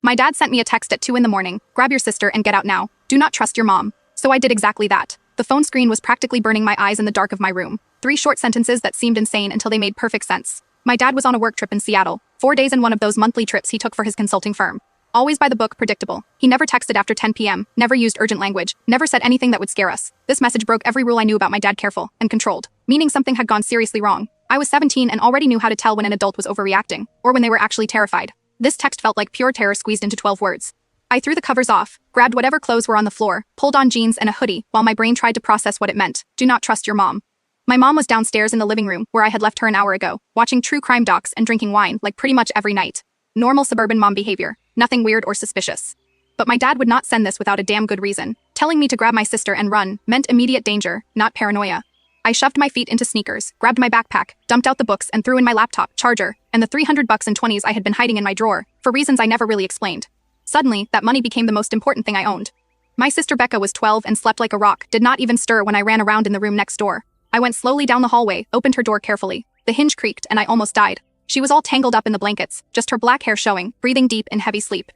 My dad sent me a text at 2 in the morning, grab your sister and get out now. Do not trust your mom. So I did exactly that. The phone screen was practically burning my eyes in the dark of my room. 3 short sentences that seemed insane until they made perfect sense. My dad was on a work trip in Seattle, 4 days in one of those monthly trips he took for his consulting firm. Always by the book, predictable. He never texted after 10 p.m., never used urgent language, never said anything that would scare us. This message broke every rule I knew about my dad: careful and controlled, meaning something had gone seriously wrong. I was 17 and already knew how to tell when an adult was overreacting, or when they were actually terrified. This text felt like pure terror squeezed into 12 words. I threw the covers off, grabbed whatever clothes were on the floor, pulled on jeans and a hoodie, while my brain tried to process what it meant. Do not trust your mom. My mom was downstairs in the living room, where I had left her an hour ago, watching true crime docs and drinking wine like pretty much every night. Normal suburban mom behavior, nothing weird or suspicious. But my dad would not send this without a damn good reason. Telling me to grab my sister and run meant immediate danger, not paranoia. I shoved my feet into sneakers, grabbed my backpack, dumped out the books and threw in my laptop, charger, and the $300 in 20s I had been hiding in my drawer, for reasons I never really explained. Suddenly, that money became the most important thing I owned. My sister Becca was 12 and slept like a rock, did not even stir when I ran around in the room next door. I went slowly down the hallway, opened her door carefully. The hinge creaked and I almost died. She was all tangled up in the blankets, just her black hair showing, breathing deep in heavy sleep.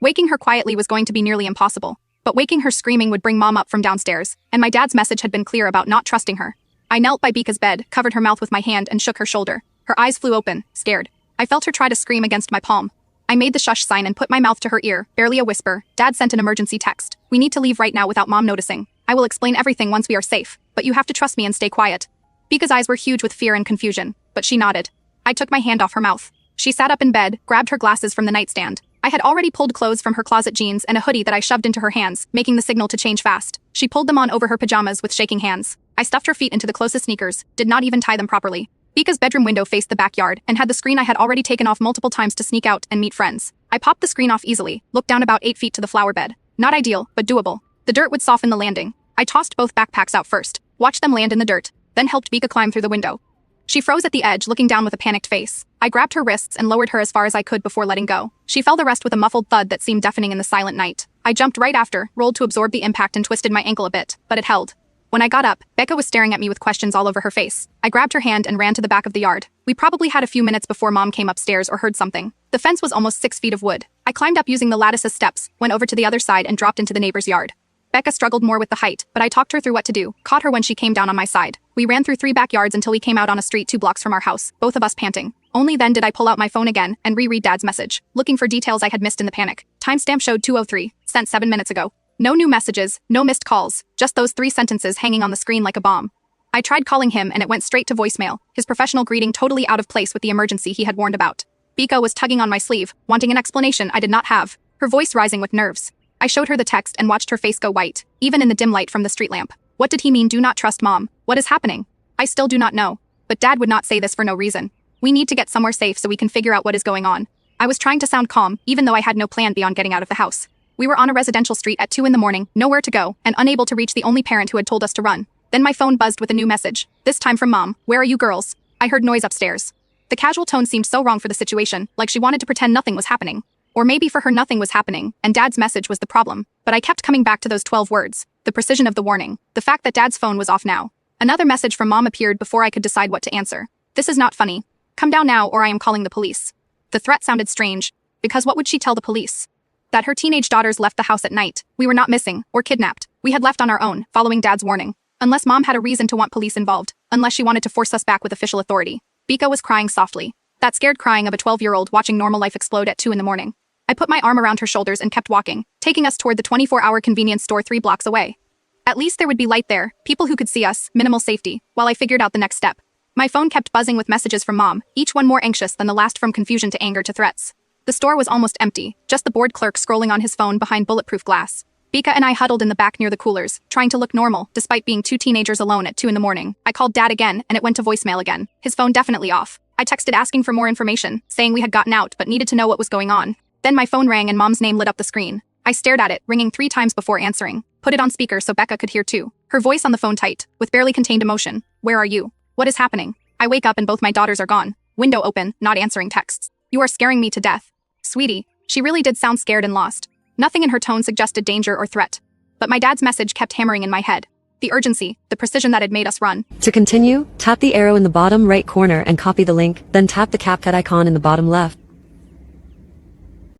Waking her quietly was going to be nearly impossible, but waking her screaming would bring mom up from downstairs, and my dad's message had been clear about not trusting her. I knelt by Becca's bed, covered her mouth with my hand and shook her shoulder. Her eyes flew open, scared. I felt her try to scream against my palm. I made the shush sign and put my mouth to her ear, barely a whisper. Dad sent an emergency text. We need to leave right now without mom noticing. I will explain everything once we are safe, but you have to trust me and stay quiet. Becca's eyes were huge with fear and confusion, but she nodded. I took my hand off her mouth. She sat up in bed, grabbed her glasses from the nightstand. I had already pulled clothes from her closet, jeans and a hoodie that I shoved into her hands, making the signal to change fast. She pulled them on over her pajamas with shaking hands. I stuffed her feet into the closest sneakers, did not even tie them properly. Becca's bedroom window faced the backyard and had the screen I had already taken off multiple times to sneak out and meet friends. I popped the screen off easily, looked down about 8 feet to the flower bed. Not ideal, but doable. The dirt would soften the landing. I tossed both backpacks out first, watched them land in the dirt, then helped Becca climb through the window. She froze at the edge, looking down with a panicked face. I grabbed her wrists and lowered her as far as I could before letting go. She fell the rest with a muffled thud that seemed deafening in the silent night. I jumped right after, rolled to absorb the impact and twisted my ankle a bit, but it held. When I got up, Becca was staring at me with questions all over her face. I grabbed her hand and ran to the back of the yard. We probably had a few minutes before mom came upstairs or heard something. The fence was almost 6 feet of wood. I climbed up using the lattice as steps, went over to the other side and dropped into the neighbor's yard. Becca struggled more with the height, but I talked her through what to do, caught her when she came down on my side. We ran through 3 backyards until we came out on a street 2 blocks from our house, both of us panting. Only then did I pull out my phone again and reread Dad's message, looking for details I had missed in the panic. Timestamp showed 2:03, sent 7 minutes ago. No new messages, no missed calls, just those 3 sentences hanging on the screen like a bomb. I tried calling him and it went straight to voicemail, his professional greeting totally out of place with the emergency he had warned about. Becca was tugging on my sleeve, wanting an explanation I did not have, her voice rising with nerves. I showed her the text and watched her face go white, even in the dim light from the street lamp. What did he mean, do not trust mom? What is happening? I still do not know. But Dad would not say this for no reason. We need to get somewhere safe so we can figure out what is going on. I was trying to sound calm, even though I had no plan beyond getting out of the house. We were on a residential street at 2 in the morning, nowhere to go, and unable to reach the only parent who had told us to run. Then my phone buzzed with a new message, this time from Mom. Where are you girls? I heard noise upstairs. The casual tone seemed so wrong for the situation, like she wanted to pretend nothing was happening. Or maybe for her nothing was happening, and Dad's message was the problem. But I kept coming back to those 12 words, the precision of the warning, the fact that Dad's phone was off now. Another message from Mom appeared before I could decide what to answer. This is not funny. Come down now or I am calling the police. The threat sounded strange, because what would she tell the police? That her teenage daughters left the house at night. We were not missing, or kidnapped. We had left on our own, following Dad's warning. Unless Mom had a reason to want police involved, unless she wanted to force us back with official authority. Becca was crying softly. That scared crying of a 12-year-old watching normal life explode at 2 in the morning. I put my arm around her shoulders and kept walking, taking us toward the 24-hour convenience store 3 blocks away. At least there would be light there, people who could see us, minimal safety, while I figured out the next step. My phone kept buzzing with messages from Mom, each one more anxious than the last, from confusion to anger to threats. The store was almost empty, just the bored clerk scrolling on his phone behind bulletproof glass. Becca and I huddled in the back near the coolers, trying to look normal, despite being 2 teenagers alone at 2 in the morning. I called Dad again, and it went to voicemail again. His phone definitely off. I texted asking for more information, saying we had gotten out but needed to know what was going on. Then my phone rang and Mom's name lit up the screen. I stared at it, ringing 3 times before answering. Put it on speaker so Becca could hear too. Her voice on the phone tight, with barely contained emotion. Where are you? What is happening? I wake up and both my daughters are gone. Window open, not answering texts. You are scaring me to death. Sweetie, she really did sound scared and lost. Nothing in her tone suggested danger or threat. But my dad's message kept hammering in my head. The urgency, the precision that had made us run. To continue, tap the arrow in the bottom right corner and copy the link, then tap the CapCut icon in the bottom left.